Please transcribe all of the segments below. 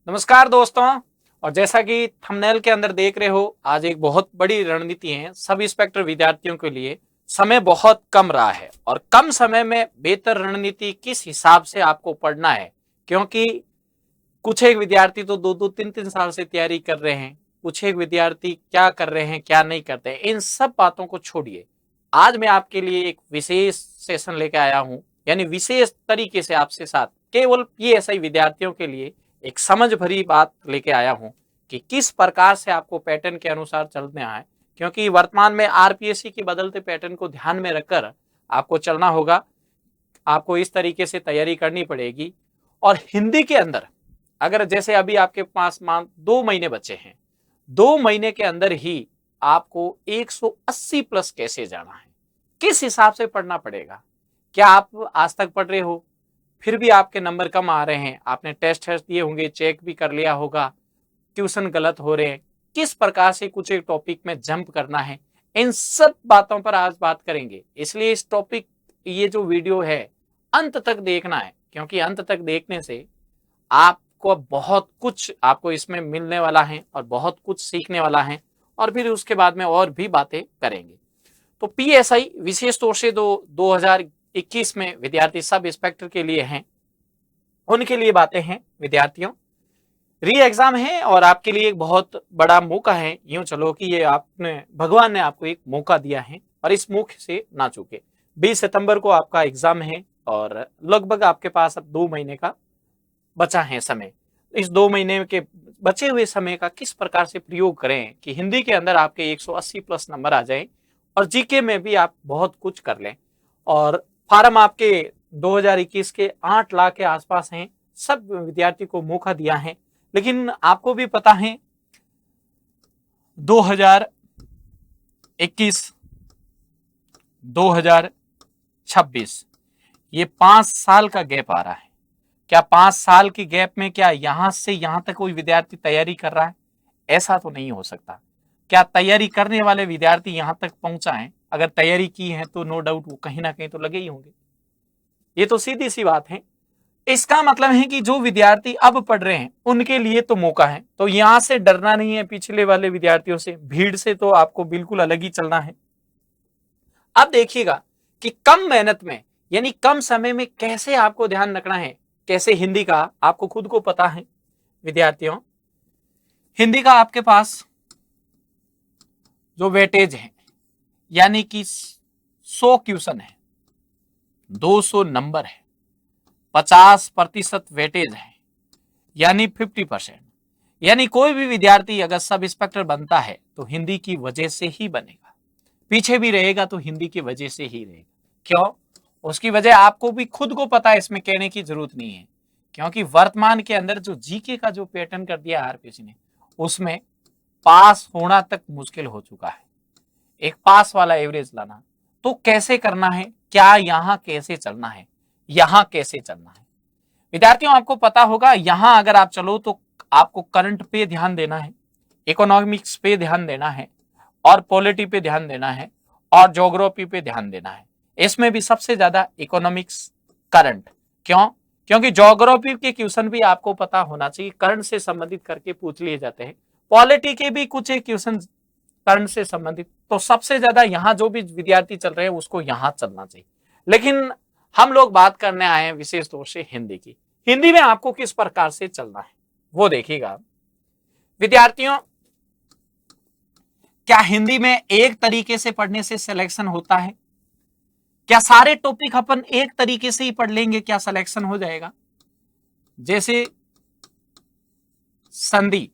नमस्कार दोस्तों। और जैसा कि थंबनेल के अंदर देख रहे हो, आज एक बहुत बड़ी रणनीति है सब इंस्पेक्टर विद्यार्थियों के लिए। समय बहुत कम रहा है और कम समय में बेहतर रणनीति किस हिसाब से आपको पढ़ना है, क्योंकि कुछ एक विद्यार्थी तो 2-2 3-3 साल से तैयारी कर रहे हैं, कुछ एक विद्यार्थी क्या कर रहे हैं क्या नहीं करते हैं, इन सब बातों को छोड़िए। आज मैं आपके लिए एक विशेष सेशन लेके आया हूं, यानी विशेष तरीके से आपसे साथ केवल पीएसआई विद्यार्थियों के लिए एक समझ भरी बात लेके आया हूं कि किस प्रकार से आपको पैटर्न के अनुसार चलना है, क्योंकि वर्तमान में आरपीएससी के बदलते पैटर्न को ध्यान में रखकर आपको चलना होगा। आपको इस तरीके से तैयारी करनी पड़ेगी। और हिंदी के अंदर अगर जैसे अभी आपके पास मान 2 महीने बचे हैं, 2 महीने के अंदर ही आपको 180 प्लस कैसे जाना है, किस हिसाब से पढ़ना पड़ेगा। क्या आप आज तक पढ़ रहे हो फिर भी आपके नंबर कम आ रहे हैं, आपने टेस्ट दिए होंगे, चेक भी कर लिया होगा, ट्यूशन गलत हो रहे हैं, किस प्रकार से कुछ एक टॉपिक में जंप करना है, इन सब बातों पर आज बात करेंगे। इसलिए इस टॉपिक ये जो वीडियो है अंत तक देखना है, क्योंकि अंत तक देखने से आपको बहुत कुछ आपको इसमें मिलने वाला है और बहुत कुछ सीखने वाला है, और फिर उसके बाद में और भी बातें करेंगे। तो पीएसआई विशेष तौर से 2021 में विद्यार्थी सब इंस्पेक्टर के लिए हैं, उनके लिए बातें हैं। विद्यार्थियों, री एग्जाम है और आपके लिए एक बहुत बड़ा मौका है। यूं चलो कि ये आपने भगवान ने आपको एक मौका दिया है और इस मौके से ना चूके। 20 सितंबर को आपका एग्जाम है और लगभग आपके पास अब 2 महीने का बचा है समय। इस 2 महीने के बचे हुए समय का किस प्रकार से प्रयोग करें कि हिंदी के अंदर आपके 180 प्लस नंबर आ जाए और जीके में भी आप बहुत कुछ कर लें। और फार्म आपके 2021 के 8 लाख के आसपास हैं। सब विद्यार्थी को मौका दिया है, लेकिन आपको भी पता है 2021 2026 ये 5 साल का गैप आ रहा है। क्या 5 साल की गैप में क्या यहां से यहां तक कोई विद्यार्थी तैयारी कर रहा है? ऐसा तो नहीं हो सकता। क्या तैयारी करने वाले विद्यार्थी यहां तक पहुंचा है? अगर तैयारी की है तो नो डाउट वो कहीं ना कहीं तो लगे ही होंगे। ये तो सीधी सी बात है। इसका मतलब है कि जो विद्यार्थी अब पढ़ रहे हैं उनके लिए तो मौका है, तो यहां से डरना नहीं है। पिछले वाले विद्यार्थियों से, भीड़ से तो आपको बिल्कुल अलग ही चलना है। अब देखिएगा कि कम मेहनत में यानी कम समय में कैसे आपको ध्यान रखना है। कैसे हिंदी का आपको खुद को पता है विद्यार्थियों, हिंदी का आपके पास जो वेटेज है यानी कि 100 क्वेश्चन है, 200 नंबर है, 50% वेटेज है, यानी 50%। यानी कोई भी विद्यार्थी अगर सब इंस्पेक्टर बनता है तो हिंदी की वजह से ही बनेगा, पीछे भी रहेगा तो हिंदी की वजह से ही रहेगा। क्यों? उसकी वजह आपको भी खुद को पता है, इसमें कहने की जरूरत नहीं है। क्योंकि वर्तमान के अंदर जो जीके का जो पैटर्न कर दिया आरपीएससी ने, उसमें पास होना तक मुश्किल हो चुका है। एक पास वाला एवरेज लाना तो कैसे करना है, क्या यहां कैसे चलना है, यहां कैसे चलना है। विद्यार्थियों, आपको पता होगा यहां अगर आप चलो तो आपको करंट पे ध्यान देना है, इकोनॉमिक्स पे ध्यान देना है, और पॉलिटी पे ध्यान देना है, और ज्योग्राफी पे ध्यान देना है। इसमें भी सबसे ज्यादा इकोनॉमिक्स, करंट। क्यों? क्योंकि ज्योग्राफी के क्वेश्चन भी आपको पता होना चाहिए, करंट से संबंधित करके पूछ लिए जाते हैं। पॉलिटी के भी कुछ एक क्वेश्चन करंट से संबंधित। तो सबसे ज्यादा यहाँ जो भी विद्यार्थी चल रहे हैं उसको यहाँ चलना चाहिए। लेकिन हम लोग बात करने आए हैं विशेष तौर से हिंदी की। हिंदी में आपको किस प्रकार से चलना है वो देखिएगा विद्यार्थियों। क्या हिंदी में एक तरीके से पढ़ने से सिलेक्शन होता है? क्या सारे टॉपिक अपन एक तरीके से ही पढ़ लेंगे क्या सिलेक्शन हो जाएगा? जैसे संधि,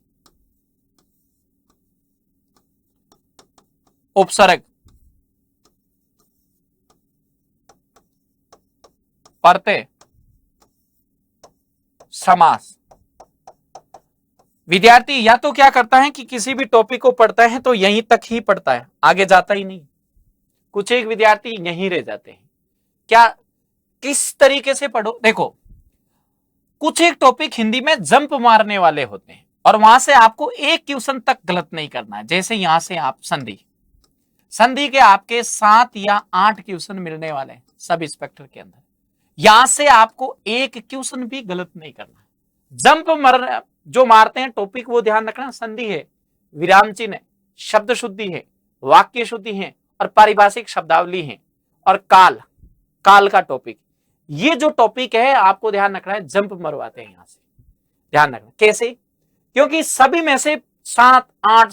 उपसर्ग, प्रत्यय, समास। विद्यार्थी या तो क्या करता है कि किसी भी टॉपिक को पढ़ता है तो यहीं तक ही पढ़ता है, आगे जाता ही नहीं। कुछ एक विद्यार्थी यहीं रह जाते हैं। क्या किस तरीके से पढ़ो? देखो, कुछ एक टॉपिक हिंदी में जंप मारने वाले होते हैं और वहां से आपको एक क्वेश्चन तक गलत नहीं करना है। जैसे यहां से आप संधि, संधि के आपके 7 या 8 क्वेश्चन मिलने वाले हैं सब इंस्पेक्टर के अंदर। यहां से आपको एक क्वेश्चन भी गलत नहीं करना है। जंप जो मारते हैं टॉपिक वो ध्यान रखना, संधि है, विराम चिन्ह है, शब्द शुद्धि है, वाक्य शुद्धि है और पारिभाषिक शब्दावली है और काल, काल का टॉपिक। ये जो टॉपिक है आपको ध्यान रखना है, जंप मरवाते हैं यहां से, ध्यान रखना कैसे, क्योंकि सभी में से 7-8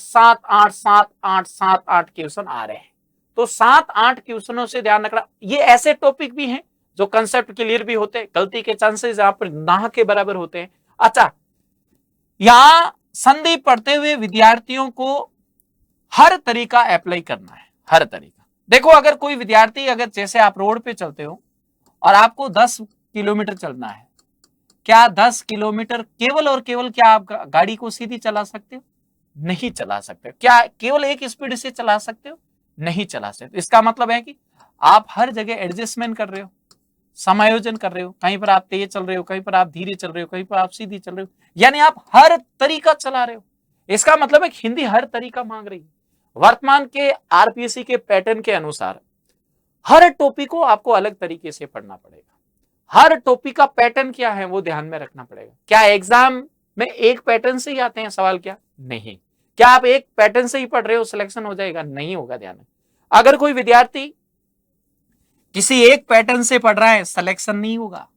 क्वेश्चन आ रहे हैं। तो 7-8 क्वेश्चनों से ध्यान रखना, ये ऐसे टॉपिक भी हैं जो कंसेप्ट क्लियर भी होते हैं, गलती के चांसेस यहां पर ना के बराबर होते हैं। अच्छा, यहां संधि पढ़ते हुए विद्यार्थियों को हर तरीका अप्लाई करना है, हर तरीका। देखो अगर कोई विद्यार्थी, अगर जैसे आप रोड पे चलते हो और आपको 10 किलोमीटर चलना है, क्या 10 किलोमीटर केवल और केवल क्या आप गाड़ी को सीधी चला सकते हो? नहीं चला सकते। क्या केवल एक स्पीड से चला सकते हो? नहीं चला सकते। इसका मतलब है कि आप हर जगह एडजस्टमेंट कर रहे हो, समायोजन कर रहे हो, कहीं पर आप तेज चल रहे हो, कहीं पर आप धीरे चल रहे हो, कहीं पर आप सीधी चल रहे हो, यानी आप हर तरीका चला रहे हो। इसका मतलब है हिंदी हर तरीका मांग रही है। वर्तमान के आरपीएससी के पैटर्न के अनुसार हर टॉपिक को आपको अलग तरीके से पढ़ना पड़ेगा। हर टॉपिक का पैटर्न क्या है वो ध्यान में रखना पड़ेगा। क्या एग्जाम में एक पैटर्न से ही आते हैं सवाल? क्या नहीं। क्या आप एक पैटर्न से ही पढ़ रहे हो सिलेक्शन हो जाएगा? नहीं होगा। ध्यान में, अगर कोई विद्यार्थी किसी एक पैटर्न से पढ़ रहा है सिलेक्शन नहीं होगा,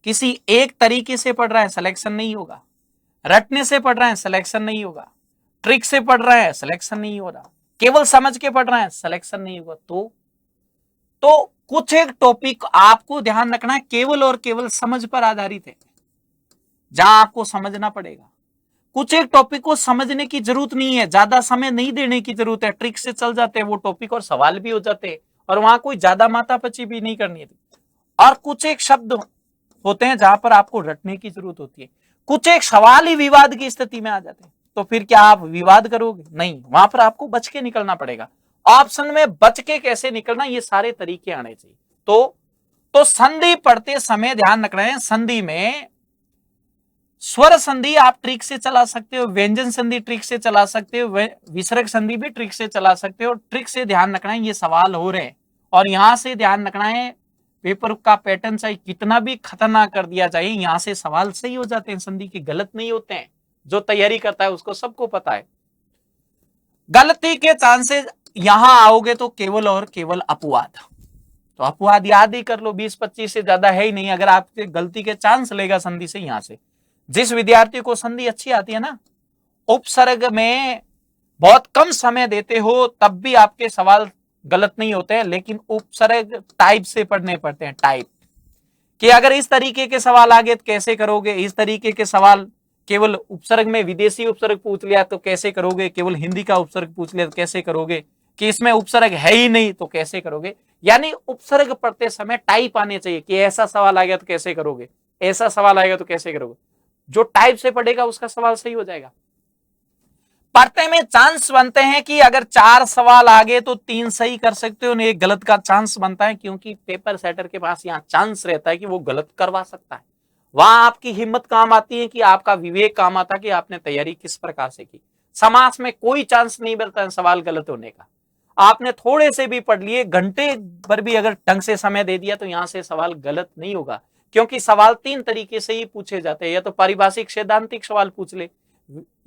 किसी एक तरीके से पढ़ रहा है सिलेक्शन नहीं होगा, रटने से पढ़ रहा है सिलेक्शन नहीं होगा, ट्रिक से पढ़ रहा है सिलेक्शन नहीं हो रहा, केवल समझ के पढ़ रहा है सिलेक्शन नहीं होगा। तो कुछ एक टॉपिक आपको ध्यान रखना है केवल और केवल समझ पर आधारित है, जहां आपको समझना पड़ेगा। कुछ एक टॉपिक को समझने की जरूरत नहीं है, ज्यादा समय नहीं देने की जरूरत है, ट्रिक से चल जाते हैं वो टॉपिक और सवाल भी हो जाते हैं और वहां कोई ज्यादा माथापच्ची भी नहीं करनी है। और कुछ एक शब्द होते हैं जहां पर आपको रटने की जरूरत होती है। कुछ एक सवाल ही विवाद की स्थिति में आ जाते हैं, तो फिर क्या आप विवाद करोगे? नहीं, वहां पर आपको बच के निकलना पड़ेगा। ऑप्शन में बच के कैसे निकलना, ये सारे तरीके आने चाहिए। तो संधि पढ़ते समय ध्यान रखना है, संधि में स्वर संधि आप ट्रिक से चला सकते हो, व्यंजन संधि ट्रिक से चला सकते हो, विसर्ग संधि भी ट्रिक से चला सकते हो। ट्रिक से ध्यान रखना है ये सवाल हो रहे हैं और यहां से ध्यान रखना है पेपर का पैटर्न चाहे कितना भी खतरनाक कर दिया जाए, यहां से सवाल सही हो जाते हैं, संधि के गलत नहीं होते हैं। जो तैयारी करता है उसको सबको पता है। गलती के चांसेस यहां आओगे तो केवल और केवल अपवाद, तो अपवाद याद ही कर लो, 20-25 से ज्यादा है ही नहीं। अगर आपके गलती के चांस लेगा संधि से, यहां से जिस विद्यार्थी को संधि अच्छी आती है ना, उपसर्ग में बहुत कम समय देते हो तब भी आपके सवाल गलत नहीं होते हैं, लेकिन उपसर्ग टाइप से पढ़ने पड़ते हैं। टाइप कि अगर इस तरीके के सवाल आ गए तो कैसे करोगे, इस तरीके के सवाल केवल उपसर्ग में विदेशी उपसर्ग पूछ लिया तो कैसे करोगे, केवल हिंदी का उपसर्ग पूछ लिया तो कैसे करोगे, कि इसमें उपसर्ग है ही नहीं तो कैसे करोगे। यानी उपसर्ग पढ़ते समय टाइप आने चाहिए कि ऐसा सवाल आ गया तो कैसे करोगे, ऐसा सवाल आएगा तो कैसे करोगे। जो टाइप से पढ़ेगा उसका सवाल सही हो जाएगा। पढ़ते में चांस बनते हैं कि अगर 4 सवाल आ गए तो 3 सही कर सकते हो, एक गलत का चांस बनता है, क्योंकि पेपर सेटर के पास यहाँ चांस रहता है कि वो गलत करवा सकता है। वहां आपकी हिम्मत काम आती है कि आपका विवेक काम आता है कि आपने तैयारी किस प्रकार से की। समाज में कोई चांस नहीं मिलता है सवाल गलत होने का। आपने थोड़े से भी पढ़ लिए, घंटे भर भी अगर ढंग से समय दे दिया तो यहां से सवाल गलत नहीं होगा, क्योंकि सवाल 3 तरीके से ही पूछे जाते हैं। या तो पारिभाषिक सैद्धांतिक सवाल पूछ ले,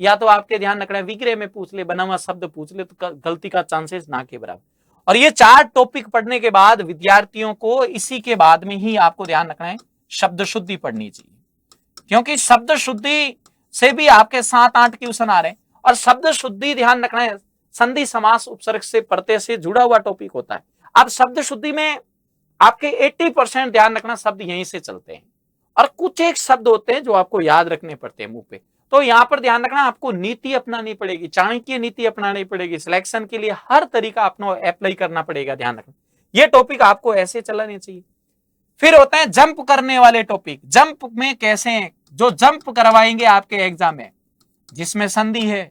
या तो आपके ध्यान रखना विग्रह में पूछ ले, बना हुआ शब्द पूछ ले, तो गलती का चांसेस ना के बराबर। और ये 4 टॉपिक पढ़ने के बाद विद्यार्थियों को इसी के बाद में ही आपको ध्यान रखना है शब्द शुद्धि पढ़नी चाहिए, क्योंकि शब्द शुद्धि से भी आपके 7-8 क्वेश्चन आ रहे हैं। और शब्द शुद्धि ध्यान रखना है संधि समास उपसर्ग से पढ़ते से जुड़ा हुआ टॉपिक होता है। अब शब्द शुद्धि में आपके 80% ध्यान रखना शब्द यहीं से चलते हैं और कुछ एक शब्द होते हैं जो आपको याद रखने पड़ते हैं मुंह पे। तो यहां पर ध्यान रखना आपको नीति अपनानी पड़ेगी, चाणक्य नीति अपनानी पड़ेगी, सिलेक्शन के लिए हर तरीका अपना अप्लाई करना पड़ेगा। ध्यान रखना ये टॉपिक आपको ऐसे चलाने चाहिए। फिर होते हैं जंप करने वाले टॉपिक। जंप में कैसे हैं, जो जंप करवाएंगे आपके एग्जाम में, जिसमें संधि है,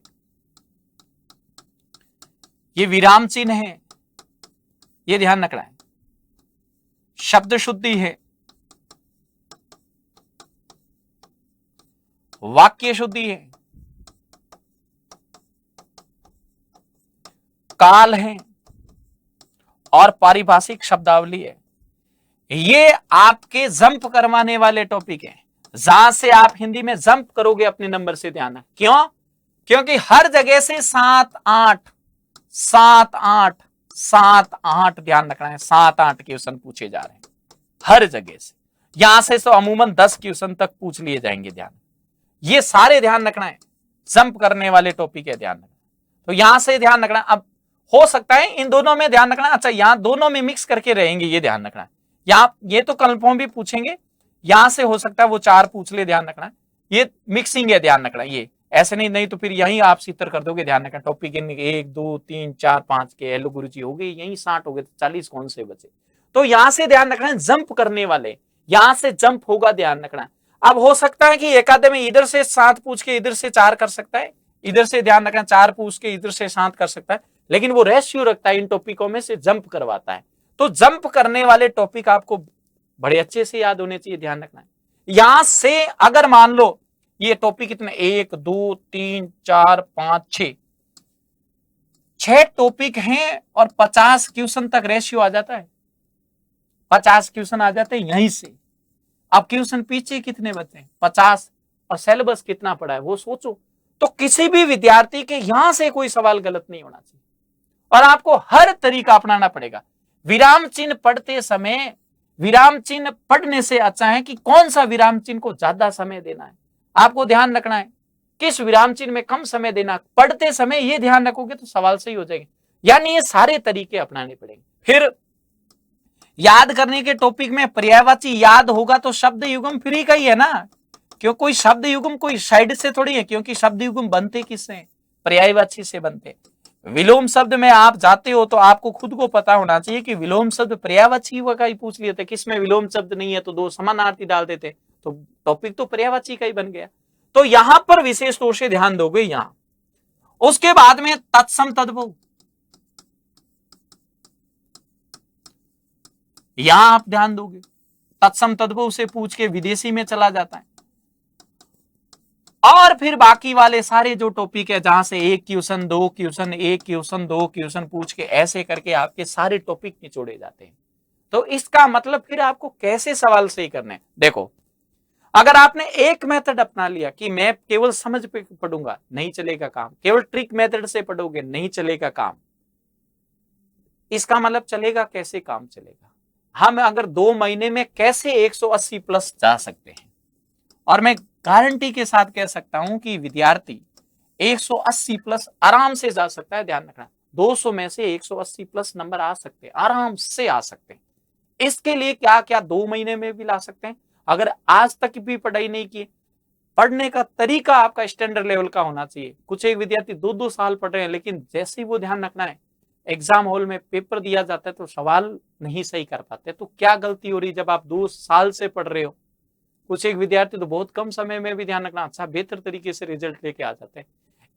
ये विराम चिन्ह है, ये ध्यान रखना है, शब्द शुद्धि है, वाक्य शुद्धि है, काल है और पारिभाषिक शब्दावली है। ये आपके जंप करवाने वाले टॉपिक हैं। जहां से आप हिंदी में जंप करोगे अपने नंबर से, ध्यान रखना। क्यों? क्योंकि हर जगह से 7-8 7-8 7-8, ध्यान रखना है, 7-8 क्वेश्चन पूछे जा रहे हैं हर जगह से। यहां से तो अमूमन 10 क्वेश्चन तक पूछ लिए जाएंगे, ध्यान। ये सारे ध्यान रखना है, जंप करने वाले टॉपिक है, ध्यान रखना। तो यहां से ध्यान रखना। अब हो सकता है इन दोनों में ध्यान रखना, अच्छा यहां दोनों में मिक्स करके रहेंगे, ये ध्यान रखना। यहां ये तो कंफर्म भी पूछेंगे, यहां से हो सकता है वो 4 पूछ ले, ध्यान रखना। ये मिक्सिंग है, ध्यान रखना। ये ऐसे नहीं तो फिर यहीं आप सितर कर दोगे, ध्यान रखना। टॉपिक इन 1 2 3 4 5 के हेलो गुरुजी हो गई, यहीं 60 हो गए, 40 कौन से बचे? तो यहां से ध्यान रखना, जंप करने वाले यहां से जंप होगा, ध्यान रखना। अब हो सकता है कि एक आधे में इधर से 7 पूछ के इधर से 4 कर सकता है, इधर से ध्यान रखना 4 पूछ के इधर से 7 कर सकता है, लेकिन वो रेशियो रखता है, इन टॉपिकों में से जंप करवाता है। तो जंप करने वाले टॉपिक आपको बड़े अच्छे से याद होने चाहिए, ध्यान रखना है। यहां से अगर मान लो ये टॉपिक कितने, 1 2 3 4 5 6 टॉपिक हैं और 50 क्वेश्चन तक रेशियो आ जाता है, 50 क्वेश्चन आ जाते हैं यहीं से। अब क्वेश्चन पीछे कितने बचे हैं, 50, और सिलेबस कितना पड़ा है वो सोचो। तो किसी भी विद्यार्थी के यहां से कोई सवाल गलत नहीं होना चाहिए, और आपको हर तरीका अपनाना पड़ेगा। विराम चिन्ह पढ़ते समय, विराम चिन्ह पढ़ने से अच्छा है कि कौन सा विराम चिन्ह को ज्यादा समय देना है, आपको ध्यान रखना है। किस विराम चिन्ह में कम समय देना, पढ़ते समय ये ध्यान रखोगे तो सवाल सही हो जाएंगे। यानी ये सारे तरीके अपनाने पड़ेंगे। फिर याद करने के टॉपिक में पर्यायवाची याद होगा तो शब्द युग्म फ्री का ही है ना, क्यों? कोई शब्द युग्म कोई साइड से थोड़ी है, क्योंकि शब्द युग्म बनते किससे? पर्यायवाची से बनते। विलोम शब्द में आप जाते हो तो आपको खुद को पता होना चाहिए कि विलोम शब्द पर्यायवाची का ही पूछ लिए थे, किसमें विलोम शब्द नहीं है तो 2 समानार्थी डाल देते, तो टॉपिक तो पर्यायवाची का ही बन गया। तो यहां पर विशेष तौर से ध्यान दोगे यहां। उसके बाद में तत्सम तद्भव, यहां आप ध्यान दोगे, तत्सम तद्भव से पूछ के विदेशी में चला जाता है। और फिर बाकी वाले सारे जो टॉपिक है जहां से 1 क्वेश्चन 2 क्वेश्चन 1 क्वेश्चन 2 क्वेश्चन पूछ के ऐसे करके आपके सारे टॉपिक निचोड़े जाते हैं। तो इसका मतलब फिर आपको कैसे सवाल सही करने, देखो अगर आपने एक मेथड अपना लिया कि मैं केवल समझ पे पढ़ूंगा, नहीं चलेगा काम। केवल ट्रिक मेथड से पढ़ोगे, नहीं चलेगा काम। इसका मतलब चलेगा कैसे काम चलेगा? हम अगर 2 महीने में कैसे 180 प्लस जा सकते हैं, और मैं गारंटी के साथ कह सकता हूं कि विद्यार्थी 180 प्लस आराम से जा सकता है, ध्यान रखना। 200 में से 180 प्लस नंबर आ सकते हैं, आराम से आ सकते हैं। इसके लिए क्या क्या 2 महीने में भी ला सकते हैं। अगर आज तक भी पढ़ाई नहीं की, पढ़ने का तरीका आपका स्टैंडर्ड लेवल का होना चाहिए। कुछ एक विद्यार्थी 2-2 साल पढ़ रहे हैं, लेकिन जैसे ही वो ध्यान रखना है एग्जाम हॉल में पेपर दिया जाता है तो सवाल नहीं सही कर पाते। तो क्या गलती हो रही जब आप 2 साल से पढ़ रहे हो? कुछ एक विद्यार्थी तो बहुत कम समय में भी ध्यान रखना अच्छा बेहतर तरीके से रिजल्ट लेके आ जाते हैं।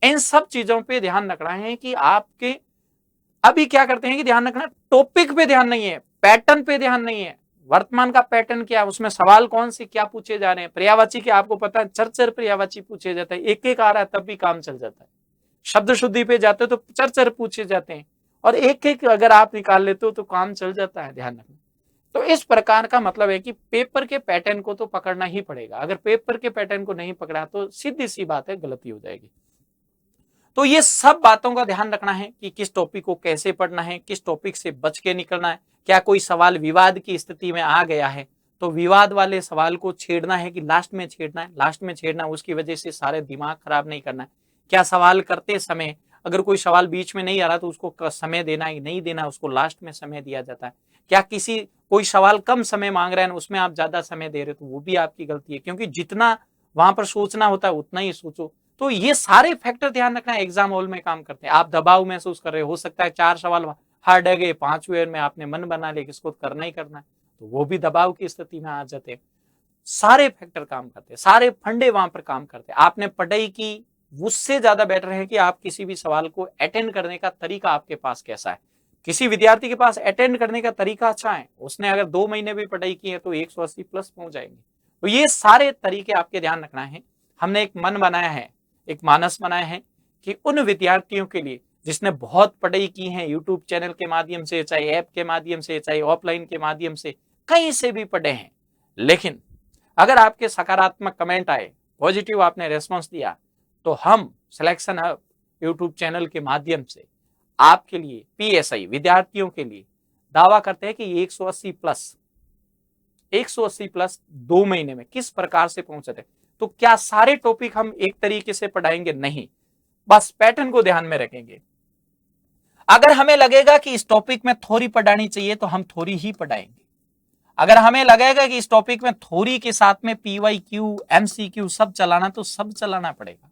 इन सब चीजों पे ध्यान रखना है कि आपके अभी क्या करते हैं कि ध्यान रखना, टॉपिक पे ध्यान नहीं है, पैटर्न पे ध्यान नहीं है। वर्तमान का पैटर्न क्या है, उसमें सवाल कौन से क्या पूछे जा रहे हैं। पर्यायवाची के आपको पता है चर पर्यायवाची पूछे जाते हैं, एक एक आ रहा है तब भी काम चल जाता है। शब्द शुद्धि पे जाते हो तो चर पूछे जाते हैं, और एक एक अगर आप निकाल लेते हो तो काम चल जाता है, ध्यान रखना। तो इस प्रकार का मतलब है कि पेपर के पैटर्न को तो पकड़ना ही पड़ेगा। अगर पेपर के पैटर्न को नहीं पकड़ा तो सीधी सी बात है गलती हो जाएगी। तो ये सब बातों का ध्यान रखना है कि किस टॉपिक को कैसे पढ़ना है, किस टॉपिक से बच के निकलना है। क्या कोई सवाल विवाद की स्थिति में आ गया है तो विवाद वाले सवाल को छेड़ना है कि लास्ट में छेड़ना है, लास्ट में छेड़ना है, उसकी वजह से सारे दिमाग खराब नहीं करना है। क्या सवाल करते समय अगर कोई सवाल बीच में नहीं आ रहा तो उसको समय देना है, नहीं देना, उसको लास्ट में समय दिया जाता है। क्या कोई सवाल कम समय मांग रहा है उसमें आप ज्यादा समय दे रहे हो तो वो भी आपकी गलती है, क्योंकि जितना वहां पर सोचना होता है उतना ही सोचो। तो ये सारे फैक्टर ध्यान रखना है, एग्जाम हॉल में काम करते हैं। आप दबाव महसूस कर रहे हो सकता है 4 सवाल हार्ड है गए, 5वें में आपने मन बना लिया किसको करना ही करना है, तो वो भी दबाव की स्थिति में आ जाते हैं। सारे फैक्टर काम करते हैं, सारे फंडे वहां पर काम करते हैं। आपने पढ़ाई की, उससे ज्यादा बेटर है कि आप किसी भी सवाल को अटेंड करने का तरीका आपके पास कैसा है। किसी विद्यार्थी के पास अटेंड करने का तरीका अच्छा है, उसने अगर 2 महीने भी पढ़ाई की है तो 180 प्लस पहुंच जाएंगे। तो ये सारे तरीके आपके ध्यान रखना है। हमने एक मन बनाया है, एक मानस बनाया है कि उन विद्यार्थियों के लिए जिसने बहुत पढ़ाई की है, यूट्यूब चैनल के माध्यम से, चाहे ऐप के माध्यम से, चाहे ऑफलाइन के माध्यम से, कहीं से भी पढ़े हैं, लेकिन अगर आपके सकारात्मक कमेंट आए, पॉजिटिव आपने रेस्पॉन्स दिया, तो हम सिलेक्शन हब यूट्यूब चैनल के माध्यम से आपके लिए पीएसआई विद्यार्थियों के लिए दावा करते हैं कि 180 प्लस 2 महीने में किस प्रकार से पहुंचे थे। तो क्या सारे टॉपिक हम एक तरीके से पढ़ाएंगे? नहीं, बस पैटर्न को ध्यान में रखेंगे। अगर हमें लगेगा कि इस टॉपिक में थ्योरी पढ़ानी चाहिए तो हम थ्योरी ही पढ़ाएंगे। अगर हमें लगेगा कि इस टॉपिक में थ्योरी के साथ में पीवाईक्यू, एमसीक्यू सब चलाना तो सब चलाना पड़ेगा।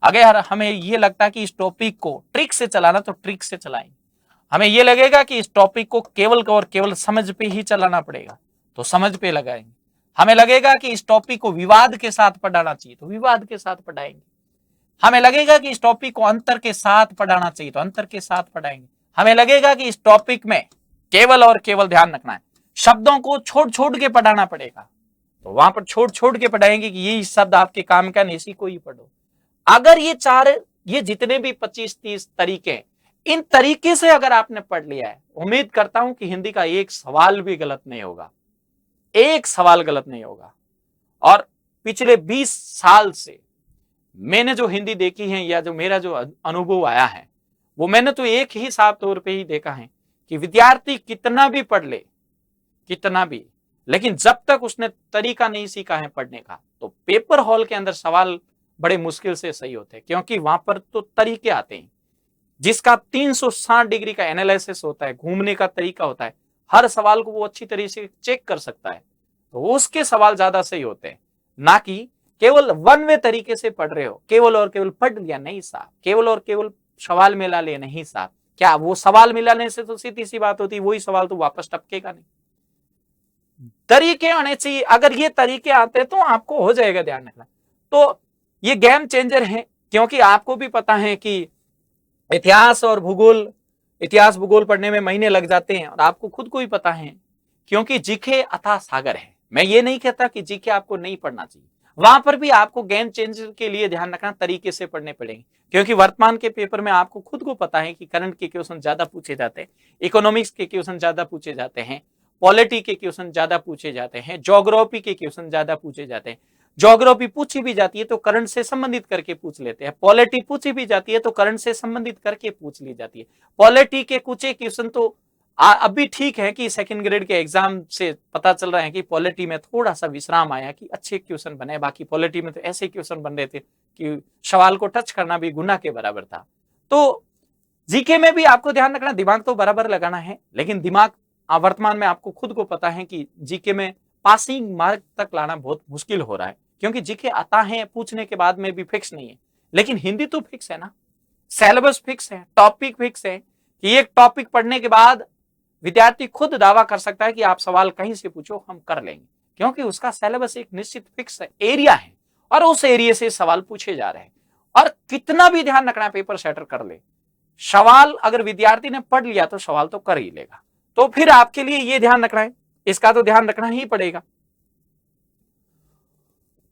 अगर हमें यह लगता है कि इस टॉपिक को ट्रिक से चलाना तो ट्रिक से चलाएंगे। हमें यह लगेगा कि इस टॉपिक को केवल और केवल समझ पे ही चलाना पड़ेगा तो समझ पे लगाएंगे। हमें लगेगा कि इस टॉपिक को विवाद के साथ पढ़ाना चाहिए तो विवाद के साथ पढ़ाएंगे। हमें लगेगा कि इस टॉपिक को अंतर के साथ पढ़ाना चाहिए तो अंतर के साथ पढ़ाएंगे। हमें लगेगा कि इस टॉपिक में केवल और केवल ध्यान रखना है, शब्दों को छोड़ छोड़ के पढ़ाना पड़ेगा तो वहां पर छोड़ छोड़ के पढ़ाएंगे कि ये शब्द आपके काम का नहीं, इसी को ही पढ़ो। अगर ये जितने भी 25-30 तरीके, इन तरीके से अगर आपने पढ़ लिया है, उम्मीद करता हूं कि हिंदी का एक सवाल भी गलत नहीं होगा, एक सवाल गलत नहीं होगा। और पिछले 20 साल से मैंने जो हिंदी देखी है या जो मेरा जो अनुभव आया है, वो मैंने तो एक ही साफ तौर पे ही देखा है कि विद्यार्थी कितना भी पढ़ ले, कितना भी, लेकिन जब तक उसने तरीका नहीं सीखा है पढ़ने का तो पेपर हॉल के अंदर सवाल बड़े मुश्किल से सही होते हैं, क्योंकि वहां पर तो तरीके आते हैं जिसका 360 डिग्री का एनालिसिस होता है, घूमने का तरीका होता है, हर सवाल को वो अच्छी तरीके से चेक कर सकता है, तो उसके सवाल ज्यादा सही होते हैं। ना कि केवल वन वे तरीके से पढ़ रहे हो, केवल और केवल पढ़ लिया नहीं साहब, केवल और केवल सवाल मिला ले नहीं साहब। क्या वो सवाल मिलाने से तो सीधी सी बात होती, वही सवाल तो वापस टपकेगा नहीं। तरीके आने चाहिए, अगर ये तरीके आते तो आपको हो जाएगा, ध्यान रखना। तो ये गेम चेंजर है, क्योंकि आपको भी पता है कि इतिहास भूगोल पढ़ने में महीने लग जाते हैं और आपको खुद को ही पता है, क्योंकि जीके अथाह सागर है। मैं ये नहीं कहता कि जीके आपको नहीं पढ़ना चाहिए, वहां पर भी आपको गेम चेंजर के लिए ध्यान रखना, तरीके से पढ़ने पड़ेंगे, क्योंकि वर्तमान के पेपर में आपको खुद को पता है कि करंट के क्वेश्चन ज्यादा पूछे जाते हैं, इकोनॉमिक्स के क्वेश्चन ज्यादा पूछे जाते हैं, पॉलिटी के क्वेश्चन ज्यादा पूछे जाते हैं, ज्योग्राफी के क्वेश्चन ज्यादा पूछे जाते हैं। ज्योग्राफी पूछी भी जाती है तो करंट से संबंधित करके पूछ लेते हैं, पॉलिटी पूछी भी जाती है तो करंट से संबंधित करके पूछ ली जाती है। पॉलिटी के कुछ एक क्वेश्चन तो अभी ठीक है कि सेकंड ग्रेड के एग्जाम से पता चल रहा है कि पॉलिटी में थोड़ा सा विश्राम आया कि अच्छे क्वेश्चन बने, बाकी पॉलिटी में तो ऐसे क्वेश्चन बन रहे थे कि सवाल को टच करना भी गुनाह के बराबर था। तो जीके में भी आपको ध्यान रखना, दिमाग तो बराबर लगाना है, लेकिन दिमाग वर्तमान में आपको खुद को पता है कि जीके में पासिंग मार्क तक लाना बहुत मुश्किल हो रहा है, क्योंकि जीके आता है पूछने के बाद में भी फिक्स नहीं है। लेकिन हिंदी तो फिक्स है ना, सिलेबस फिक्स है, टॉपिक फिक्स है कि एक टॉपिक पढ़ने के बाद विद्यार्थी खुद दावा कर सकता है कि आप सवाल कहीं से पूछो हम कर लेंगे, क्योंकि उसका सिलेबस एक निश्चित फिक्स एरिया है और उस एरिया से सवाल पूछे जा रहे हैं। और कितना भी ध्यान रखना, पेपर सेटर कर ले, सवाल अगर विद्यार्थी ने पढ़ लिया तो सवाल तो कर ही लेगा। तो फिर आपके लिए ये ध्यान रखना है, इसका तो ध्यान रखना ही पड़ेगा।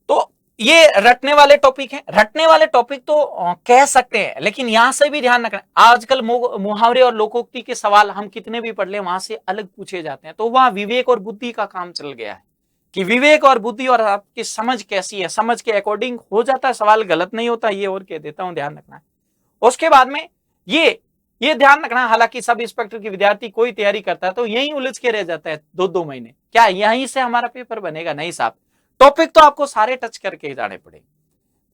तो ये रटने वाले टॉपिक हैं, रटने वाले टॉपिक तो कह सकते हैं, लेकिन यहां से भी ध्यान रखना, आजकल मुहावरे और लोकोक्ति के सवाल हम कितने भी पढ़ ले वहां से अलग पूछे जाते हैं। तो वहां विवेक और बुद्धि का काम चल गया है कि विवेक और बुद्धि और आपकी समझ कैसी है, समझ के अकॉर्डिंग हो जाता है, सवाल गलत नहीं होता, ये और कह देता हूं, ध्यान रखना है। उसके बाद में ये ध्यान रखना, हालांकि सब इंस्पेक्टर की विद्यार्थी कोई तैयारी करता है तो यही उलझ के रह जाता है 2-2 महीने, क्या यहीं से हमारा पेपर बनेगा? नहीं साहब, टॉपिक तो आपको सारे टच करके जाने पड़ेंगे।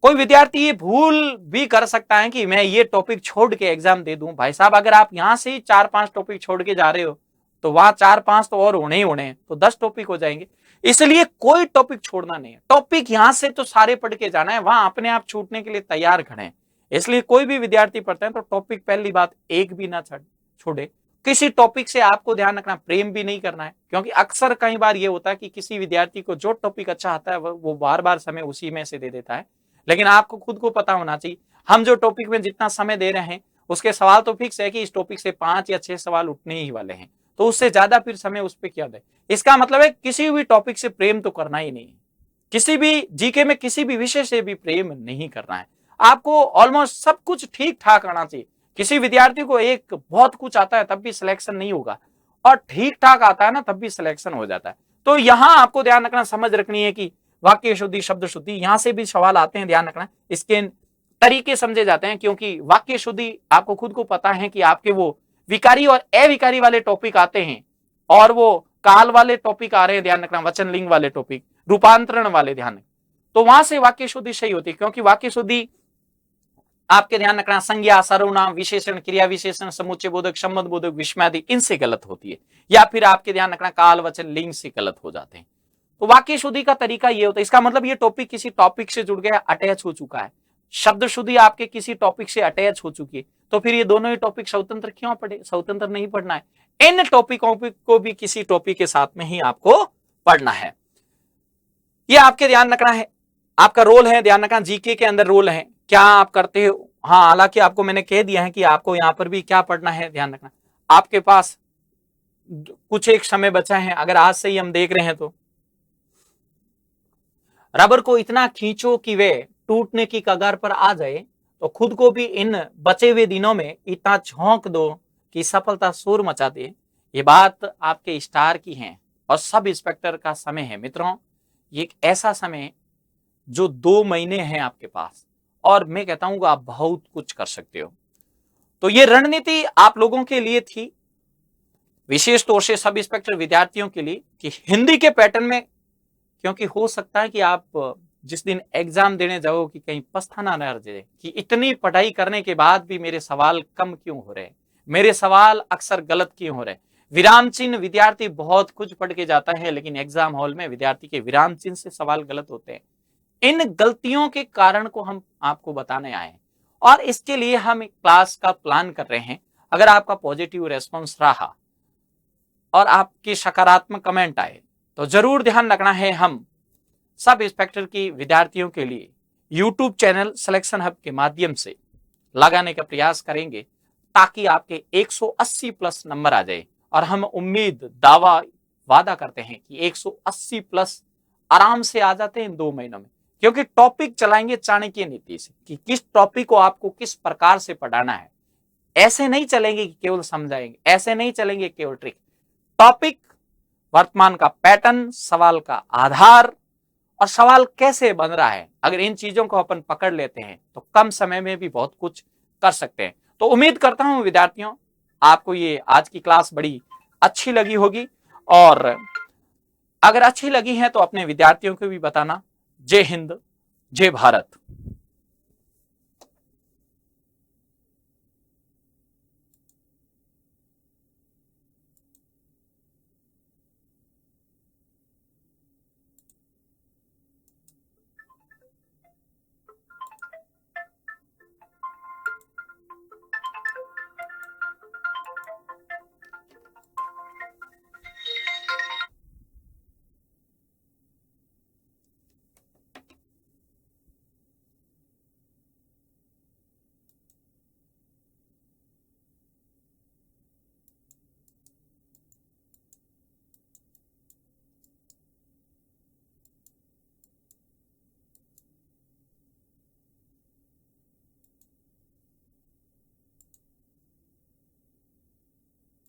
कोई विद्यार्थी ये भूल भी कर सकता है कि मैं ये टॉपिक छोड़ के एग्जाम दे दूं। भाई साहब, अगर आप यहां से ही 4-5 टॉपिक छोड़ के जा रहे हो तो वहां 4-5 तो और होने ही होने हैं, तो 10 टॉपिक हो जाएंगे। इसलिए कोई टॉपिक छोड़ना नहीं है, टॉपिक यहां से तो सारे पढ़ के जाना है, वहां अपने आप छूटने के लिए तैयार खड़े हैं। इसलिए कोई भी विद्यार्थी पढ़ता है तो टॉपिक पहली बात एक भी ना छोड़े। किसी टॉपिक से आपको ध्यान रखना, प्रेम भी नहीं करना है, क्योंकि अक्सर कई बार ये होता है कि किसी विद्यार्थी को जो टॉपिक अच्छा आता है वो बार बार समय उसी में से दे देता है। लेकिन आपको खुद को पता होना चाहिए हम जो टॉपिक में जितना समय दे रहे हैं उसके सवाल तो फिक्स है कि इस टॉपिक से 5 या 6 सवाल उठने ही वाले हैं, तो उससे ज्यादा फिर समय उस पर क्या दे। इसका मतलब है किसी भी टॉपिक से प्रेम तो करना ही नहीं है, किसी भी जीके में किसी भी विषय से भी प्रेम नहीं करना है। आपको ऑलमोस्ट सब कुछ ठीक ठाक आना चाहिए। किसी विद्यार्थी को एक बहुत कुछ आता है तब भी सिलेक्शन नहीं होगा, और ठीक ठाक आता है ना तब भी सिलेक्शन हो जाता है। तो यहां आपको ध्यान रखना, समझ रखनी है कि वाक्य शुद्धि, शब्द शुद्धि, यहां से भी सवाल आते हैं, ध्यान रखना। इसके तरीके समझे जाते हैं, क्योंकि वाक्य शुद्धि आपको खुद को पता है कि आपके वो विकारी और अविकारी वाले टॉपिक आते हैं, और वो काल वाले टॉपिक आ रहे हैं, ध्यान रखना, वचन लिंग वाले टॉपिक, रूपांतरण वाले, ध्यान रखना। तो वहां से वाक्य शुद्धि सही होती है, क्योंकि वाक्य शुद्धि आपके ध्यान रखना संज्ञा, सर्वनाम, विशेषण, क्रिया विशेषण, समुच्चय बोधक, संबंध बोधक, विस्मयादि, इनसे गलत होती है, या फिर आपके ध्यान रखना काल, वचन, लिंग से गलत हो जाते हैं। तो वाक्य शुद्धि का तरीका ये होता है, इसका मतलब ये टॉपिक किसी टॉपिक से जुड़ गया, अटैच हो चुका है। शब्द शुद्धि आपके किसी टॉपिक से अटैच हो चुकी है, तो फिर ये दोनों ही टॉपिक स्वतंत्र क्यों पढ़े? स्वतंत्र नहीं पढ़ना है, इन टॉपिकों को भी किसी टॉपिक के साथ में ही आपको पढ़ना है। ये आपके ध्यान रखना है, आपका रोल है, ध्यान रखना, जीके के अंदर रोल है, क्या आप करते हो। हाँ, हालांकि आपको मैंने कह दिया है कि आपको यहां पर भी क्या पढ़ना है, ध्यान रखना। आपके पास कुछ एक समय बचा है, अगर आज से ही हम देख रहे हैं तो रबर को इतना खींचो कि वे टूटने की कगार पर आ जाए, तो खुद को भी इन बचे हुए दिनों में इतना झोंक दो कि सफलता शोर मचा दे। ये बात आपके स्टार की है और सब इंस्पेक्टर का समय है मित्रों। ये एक ऐसा समय जो 2 महीने हैं आपके पास, और मैं कहता हूं कि आप बहुत कुछ कर सकते हो। तो ये रणनीति आप लोगों के लिए थी, विशेष तौर से सब इंस्पेक्टर विद्यार्थियों के लिए, कि हिंदी के पैटर्न में, क्योंकि हो सकता है कि आप जिस दिन एग्जाम देने जाओ कि कहीं पछताना न रह जाए कि इतनी पढ़ाई करने के बाद भी मेरे सवाल कम क्यों हो रहे, मेरे सवाल अक्सर गलत क्यों हो रहे। विराम चिन्ह, विद्यार्थी बहुत कुछ पढ़ के जाता है, लेकिन एग्जाम हॉल में विद्यार्थी के विराम चिन्ह से सवाल गलत होते हैं। इन गलतियों के कारण को हम आपको बताने आए हैं, और इसके लिए हम एक क्लास का प्लान कर रहे हैं। अगर आपका पॉजिटिव रेस्पॉन्स रहा और आपके सकारात्मक कमेंट आए, तो जरूर ध्यान रखना है, हम सब इंस्पेक्टर की विद्यार्थियों के लिए यूट्यूब चैनल सिलेक्शन हब के माध्यम से लगाने का प्रयास करेंगे, ताकि आपके 180 प्लस नंबर आ जाए। और हम उम्मीद, दावा, वादा करते हैं कि 180 प्लस आराम से आ जाते हैं 2 महीनों में, क्योंकि टॉपिक चलाएंगे चाणक्य नीति से, कि किस टॉपिक को आपको किस प्रकार से पढ़ाना है। ऐसे नहीं चलेंगे कि केवल समझाएंगे, ऐसे नहीं चलेंगे केवल ट्रिक। टॉपिक, वर्तमान का पैटर्न, सवाल का आधार, और सवाल कैसे बन रहा है, अगर इन चीजों को अपन पकड़ लेते हैं तो कम समय में भी बहुत कुछ कर सकते हैं। तो उम्मीद करता हूं विद्यार्थियों, आपको ये आज की क्लास बड़ी अच्छी लगी होगी, और अगर अच्छी लगी है तो अपने विद्यार्थियों को भी बताना। जय हिंद, जय भारत।